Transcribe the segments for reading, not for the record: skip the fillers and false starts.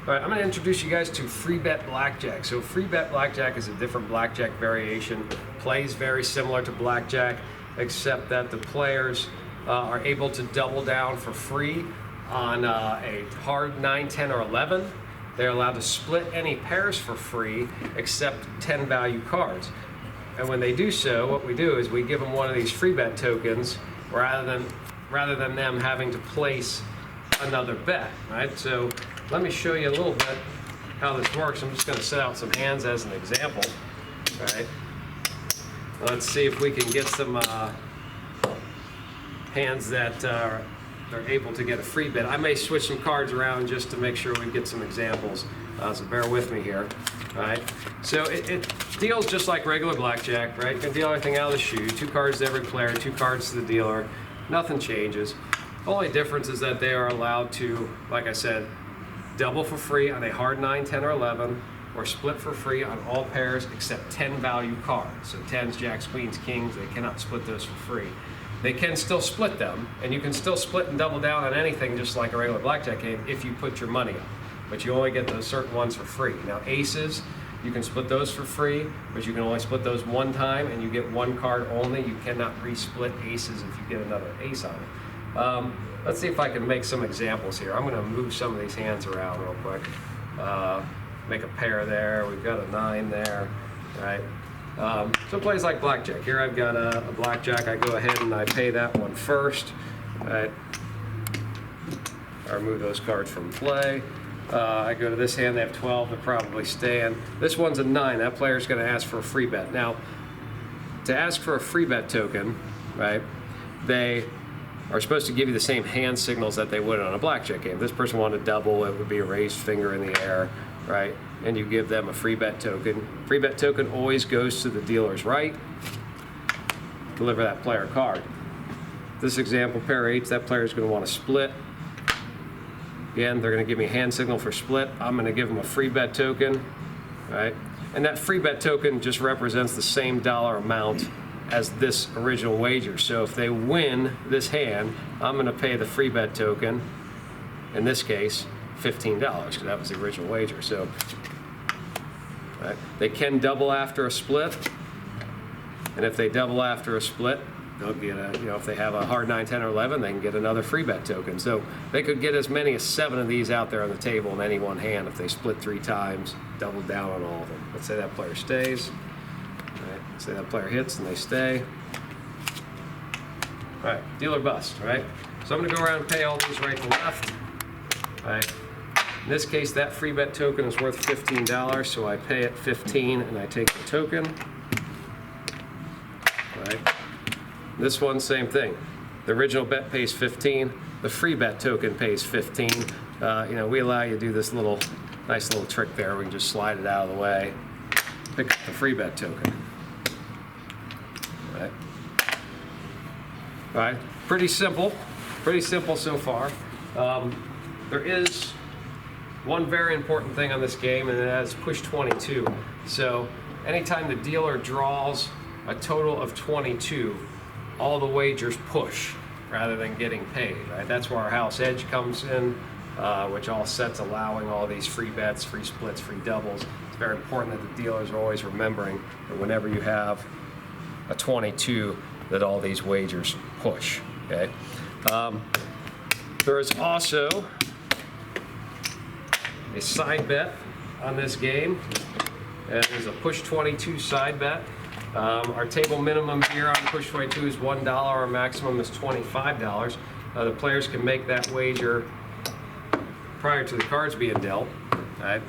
All right, I'm going to introduce you guys to free bet blackjack. So free bet blackjack is a different blackjack variation. Plays very similar to blackjack, except that the players are able to double down for free on a hard 9, 10, or 11. They're allowed to split any pairs for free except 10 value cards. And when they do so, what we do is we give them one of these free bet tokens rather than them having to place another bet, right? So let me show you a little bit how this works. I'm just going to set out some hands as an example, right? Let's see if we can get some hands that are able to get a free bet. I may switch some cards around just to make sure we get some examples, so bear with me here. All right, so it deals just like regular blackjack, right? You can deal everything out of the shoe, 2 cards to every player, 2 cards to the dealer, nothing changes. The only difference is that they are allowed to, like I said, double for free on a hard 9, 10, or 11, or split for free on all pairs except 10 value cards. So 10s, jacks, queens, kings, they cannot split those for free. They can still split them, and you can still split and double down on anything just like a regular blackjack game if you put your money up. But you only get those certain ones for free. Now aces, you can split those for free, but you can only split those one time, and you get 1 card only. You cannot re-split aces if you get another ace on it. Let's see if I can make some examples here. I'm going to move some of these hands around real quick. Make a pair there. We've got a 9 there, right? So it plays like blackjack. Here I've got a blackjack. I go ahead and I pay that one first, right? I remove those cards from play. I go to this hand. They have 12. They're probably staying. This one's a 9. That player's going to ask for a free bet. Now, to ask for a free bet token, right, they are supposed to give you the same hand signals that they would on a blackjack game. If this person wanted to double, it would be a raised finger in the air, right? And you give them a free bet token. Free bet token always goes to the dealer's right. Deliver that player a card. This example, pair 8s, that player is going to want to split. Again, they're going to give me a hand signal for split. I'm going to give them a free bet token, right? And that free bet token just represents the same dollar amount as this original wager. So if they win this hand, I'm going to pay the free bet token, in this case, $15, because that was the original wager. So right, they can double after a split, and if they double after a split, they'll get a, if they have a hard 9, 10, or 11, they can get another free bet token. So they could get as many as 7 of these out there on the table in any one hand if they split 3 times, double down on all of them. Let's say that player stays. Right, say that player hits and they stay. All right, dealer bust, right? So I'm going to go around and pay all these right to left. All right. In this case, that free bet token is worth $15, so I pay it $15 and I take the token. All right. This one, same thing. The original bet pays $15. The free bet token pays $15. We allow you to do this nice little trick there. We can just slide it out of the way, pick up the free bet token. All right. All right. Pretty simple so far. There is one very important thing on this game, and that is push 22. So anytime the dealer draws a total of 22, all the wagers push rather than getting paid, right? That's where our house edge comes in, which all sets allowing all these free bets, free splits, free doubles. It's very important that the dealers are always remembering that whenever you have a 22, that all these wagers push, okay? There is also a side bet on this game, and there's a push 22 side bet. Our table minimum here on push 22 is $1. Our maximum is $25. The players can make that wager prior to the cards being dealt, right?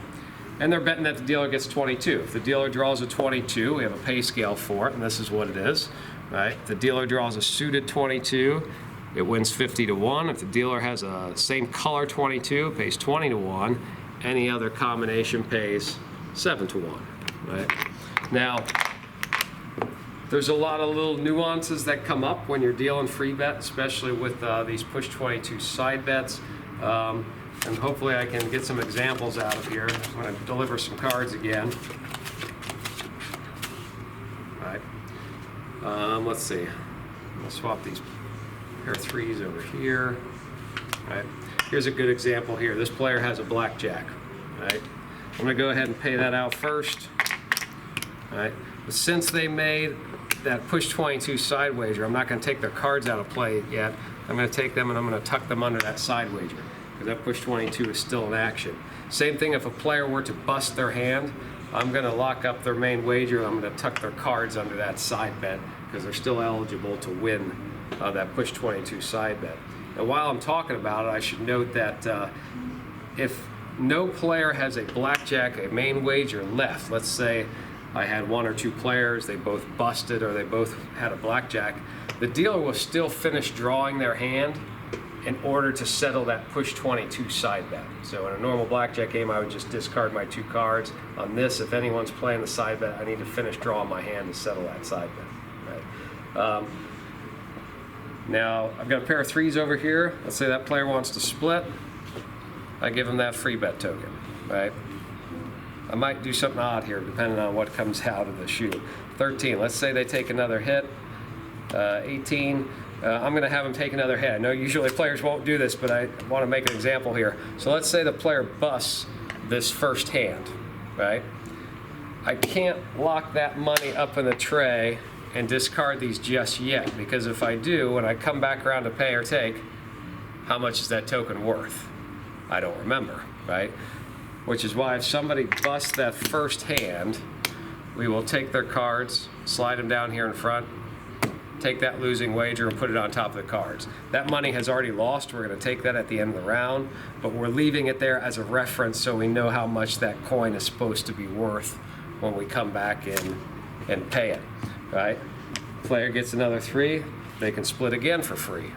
And they're betting that the dealer gets 22. If the dealer draws a 22, we have a pay scale for it, and this is what it is, right? If the dealer draws a suited 22, it wins 50 to 1. If the dealer has a same color 22, it pays 20 to 1. Any other combination pays 7 to 1, right? Now, there's a lot of little nuances that come up when you're dealing free bet, especially with these push 22 side bets. And hopefully I can get some examples out of here. I'm going to deliver some cards again. All right. Let's see. I'll swap these pair of 3s over here. All right. Here's a good example here. This player has a blackjack. right? I'm gonna go ahead and pay that out first, all right? But since they made that push 22 side wager, I'm not gonna take their cards out of play yet. I'm gonna take them and I'm gonna tuck them under that side wager, because that push 22 is still in action. Same thing if a player were to bust their hand, I'm gonna lock up their main wager, I'm gonna tuck their cards under that side bet, because they're still eligible to win that push 22 side bet. And while I'm talking about it, I should note that if no player has a blackjack, a main wager left, let's say I had one or two players, they both busted or they both had a blackjack, the dealer will still finish drawing their hand in order to settle that push 22 side bet. So in a normal blackjack game, I would just discard my 2 cards. On this, if anyone's playing the side bet, I need to finish drawing my hand to settle that side bet. Right? Now, I've got a pair of 3s over here. Let's say that player wants to split. I give him that free bet token, right? I might do something odd here, depending on what comes out of the shoe. 13, let's say they take another hit. 18, I'm gonna have them take another hit. I know usually players won't do this, but I wanna make an example here. So let's say the player busts this first hand, right? I can't lock that money up in the tray and discard these just yet, because if I do, when I come back around to pay or take, how much is that token worth? I don't remember, right? Which is why if somebody busts that first hand, we will take their cards, slide them down here in front, take that losing wager and put it on top of the cards. That money has already lost. We're going to take that at the end of the round, but we're leaving it there as a reference so we know how much that coin is supposed to be worth when we come back in and pay it, right? Player gets another 3, they can split again for free,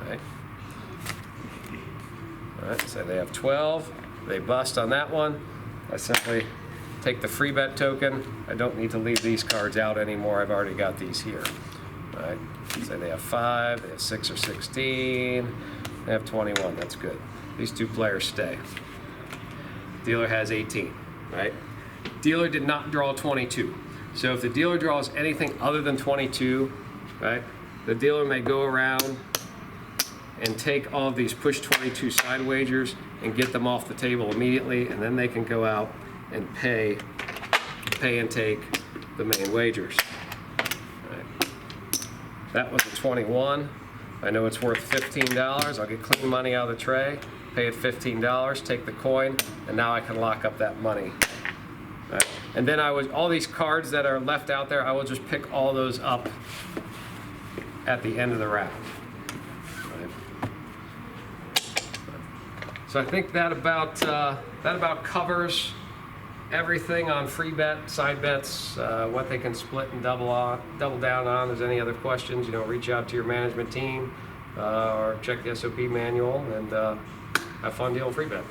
right? All right, so they have 12, they bust on that one. I simply take the free bet token. I don't need to leave these cards out anymore. I've already got these here. All right, so they have 5, they have 6 or 16, they have 21, that's good. These 2 players stay. Dealer has 18, right? Dealer did not draw 22. So if the dealer draws anything other than 22, right, the dealer may go around and take all of these push 22 side wagers and get them off the table immediately, and then they can go out and pay and take the main wagers. Right. That was a 21. I know it's worth $15. I'll get clean money out of the tray, pay it $15, take the coin, and now I can lock up that money. Right. And then all these cards that are left out there, I will just pick all those up at the end of the round. So I think that about covers everything on free bet, side bets, what they can split and double down on. If there's any other questions, reach out to your management team or check the SOP manual and have fun dealing free bet.